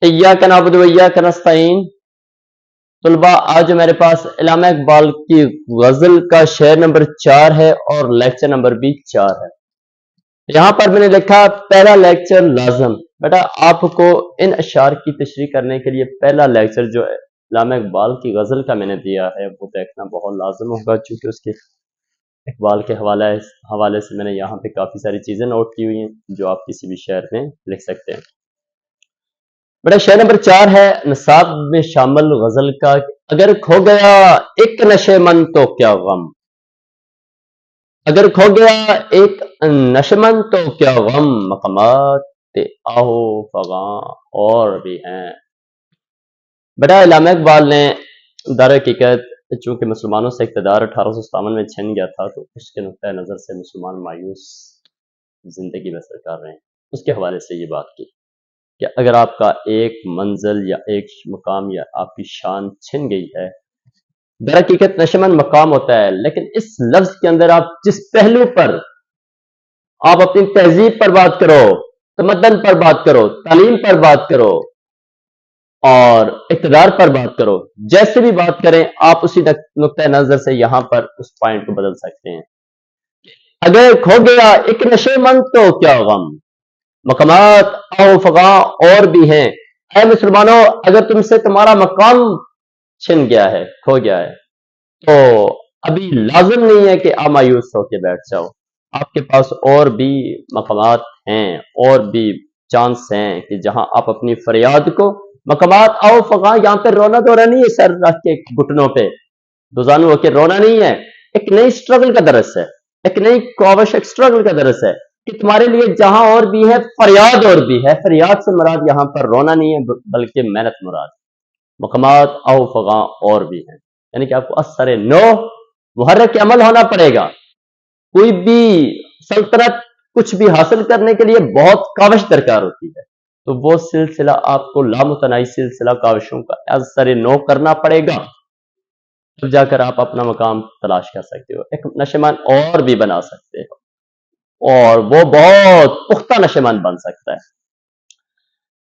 इय्याक नअबुदु व इय्याक नस्तईन। तलबा आज मेरे पास इल्लामा इकबाल की गजल का शेर नंबर 4 है और लेक्चर नंबर भी 4 है। यहाँ पर मैंने लिखा पहला लेक्चर लाजम। बेटा आपको इन अशार की तशरीह करने के लिए पहला लेक्चर जो है इल्लामा इकबाल की गजल का मैंने दिया है वो देखना बहुत लाजम होगा, चूंकि उसके इकबाल के हवाले से मैंने यहाँ पे काफी सारी चीजें नोट की हुई हैं जो आप किसी भी शेर में लिख सकते हैं। बड़ा शेर नंबर 4 है नसाब में शामिल गजल का। अगर खो गया एक नशेमन तो क्या गम, अगर खो गया एक नशेमन तो क्या गम, मकामात आहो फगा और भी हैं। बड़ा इल्लामा इकबाल ने दार हकीकत चूंकि मुसलमानों से इक़्तिदार 1857 में छिन गया था तो उसके नुक्ता नज़र से मुसलमान मायूस जिंदगी बसर कर रहे हैं, उसके हवाले से ये बात की कि अगर आपका एक मंजिल या एक मकाम या आपकी शान छिन गई है, दर हकीकत नशेमन मकाम होता है, लेकिन इस लफ्ज के अंदर आप जिस पहलू पर आप अपनी तहजीब पर बात करो, तमद्दन पर बात करो, तालीम पर बात करो और इक़्तिदार पर बात करो, जैसे भी बात करें आप उसी नुक्ता नजर से यहां पर उस पॉइंट को बदल सकते हैं। अगर खो गया एक नशेमन तो क्या गम, मकामात आओ फगा और भी हैं। ऐ मुसलमानों अगर तुमसे तुम्हारा मकाम छिन गया है, खो गया है, तो अभी लाजिम नहीं है कि आप मायूस होकर बैठ जाओ। आपके पास और भी मकामात हैं, और भी चांस हैं कि जहां आप अपनी फरियाद को मकामात आओ फगा, यहाँ पे रोना धोना नहीं है, सर रख के घुटनों पे दुजानू होकर रोना नहीं है। एक नई स्ट्रगल का दरस है, एक नई काविश, एक स्ट्रगल का दरस है कि तुम्हारे लिए जहां और भी है फरियाद और भी है। फरियाद से मुराद यहां पर रोना नहीं है बल्कि मेहनत मुराद। मकामात आओ फगा और भी है, यानी कि आपको असर नो मुहर्रक अमल होना पड़ेगा। कोई भी सल्तनत कुछ भी हासिल करने के लिए बहुत काविश दरकार होती है, तो वो सिलसिला आपको लामुतनाई सिलसिला काविशों का असर नो करना पड़ेगा, तब जाकर आप अपना मकाम तलाश कर सकते हो, एक नशेमान और भी बना सकते हो और वो बहुत पुख्ता नशेमान बन सकता है।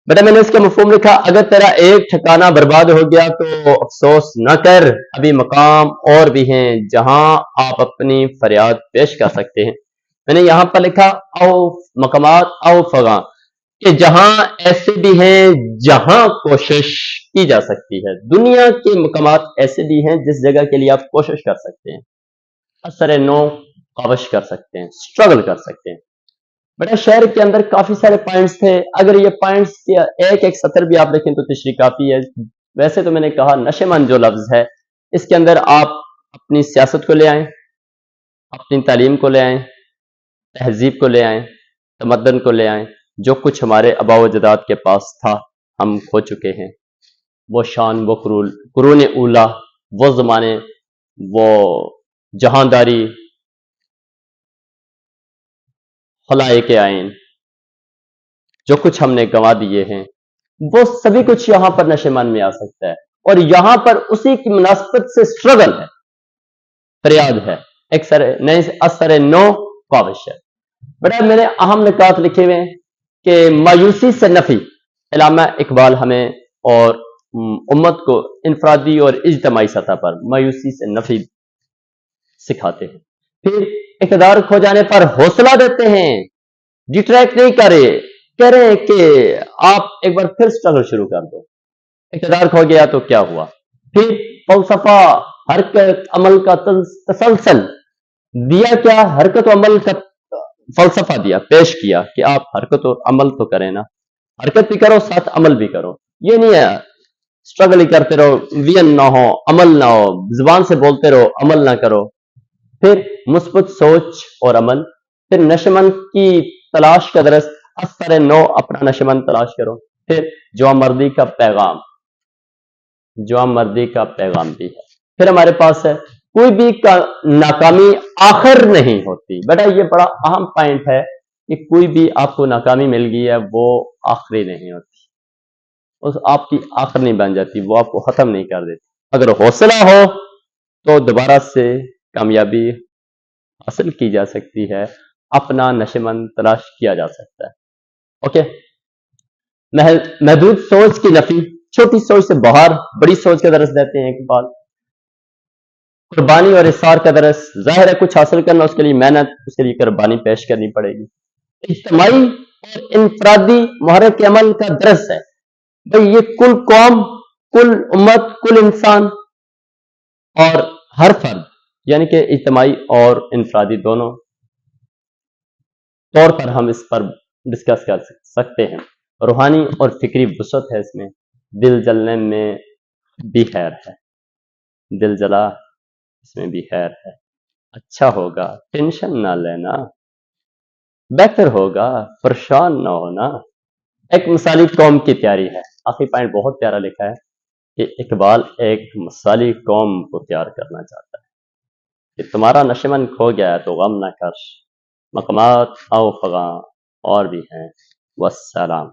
बेटा मैंने इसका मफहूम लिखा, अगर तेरा एक ठिकाना बर्बाद हो गया तो अफसोस न कर, अभी मकाम और भी हैं जहां आप अपनी फरियाद पेश कर सकते हैं। मैंने यहां पर लिखा आओ मकामात आओ फगा, कि जहां ऐसे भी हैं जहां कोशिश की जा सकती है। दुनिया के मकामात ऐसे भी हैं जिस जगह के लिए आप कोशिश कर सकते हैं, असर नो काविश कर सकते हैं, स्ट्रगल कर सकते हैं। बड़े शहर के अंदर काफी सारे पॉइंट्स थे, अगर ये पॉइंट्स एक एक सतर भी आप देखें तो तशरीह काफी है। वैसे तो मैंने कहा नशेमंद जो लफ्ज है इसके अंदर आप अपनी सियासत को ले आए, अपनी तालीम को ले आए, तहजीब को ले आए, तमद्दन को ले आए। जो कुछ हमारे आबा व अजदाद के पास था हम खो चुके हैं, वो शान, वो कुरून ऊला, वो जमाने, वो जहांदारी, खलाए के आइन, जो कुछ हमने गंवा दिए हैं वो सभी कुछ यहां पर नशेमान में आ सकता है। और यहां पर उसी की मुनासबत से स्ट्रगल है, फरियाद है, एक नए असर नो काविश है। बड़ा मैंने अहम निकात लिखे हुए हैं कि मायूसी से नफी इल्लामा इकबाल हमें और उम्मत को इनफरादी और इज्तमाई सतह पर मायूसी से नफी सिखाते हैं। फिर इक़्तिदार खो जाने पर हौसला देते हैं, डिट्रैक्ट नहीं करे, कह रहे हैं कि आप एक बार फिर स्ट्रगल शुरू कर दो। इक़्तिदार खो गया तो क्या हुआ, फिर फलसफा हरकत अमल का तसलसल दिया, क्या हरकत और अमल का फलसफा दिया, पेश किया कि आप हरकत और अमल तो करें ना, हरकत भी करो साथ अमल भी करो। ये नहीं है स्ट्रगल ही करते रहो, वियन ना हो, अमल ना हो, जुबान से बोलते रहो, अमल ना करो। फिर मुस्बत सोच और अमल, फिर नशेमंद की तलाश का दरस, असर नो अपना नशेमंद तलाश करो। फिर जवामर्दी का पैगाम, जवामर्दी का पैगाम भी है। फिर हमारे पास है कोई भी नाकामी आखिर नहीं होती। बेटा ये बड़ा अहम पॉइंट है कि कोई भी आपको नाकामी मिल गई है वो आखिरी नहीं होती, उस आपकी आखिर नहीं बन जाती, वो आपको खत्म नहीं कर देती। अगर हौसला हो तो दोबारा से कामयाबी हासिल की जा सकती है, अपना नशेमंद तलाश किया जा सकता है। ओके, محدود سوچ کی نفی، چھوٹی سوچ سے باہر بڑی سوچ کا درس دیتے ہیں اقبال۔ قربانی اور اصرار کا درس، ظاہر ہے کچھ حاصل کرنا اس کے لیے محنت، اس کے لیے قربانی پیش کرنی پڑے گی۔ اجتماعی اور انفرادی محرک عمل کا درس ہے، بھئی یہ کل قوم، کل امت، کل انسان اور ہر فرد، یعنی کہ اجتماعی اور انفرادی دونوں طور پر ہم اس پر ڈسکس کر سکتے ہیں۔ روحانی اور فکری وسعت ہے اس میں، دل جلنے میں بھی خیر ہے، دل جلا اس میں بھی خیر ہے۔ اچھا ہوگا ٹینشن نہ لینا، بہتر ہوگا پریشان نہ ہونا۔ ایک مثالی قوم کی تیاری ہے۔ آخری پوائنٹ بہت پیارا لکھا ہے کہ اقبال ایک مثالی قوم کو تیار کرنا چاہتا ہے کہ تمہارا نشمن کھو گیا ہے تو غم نہ کر، مقامات او فغاں اور بھی ہیں۔ والسلام۔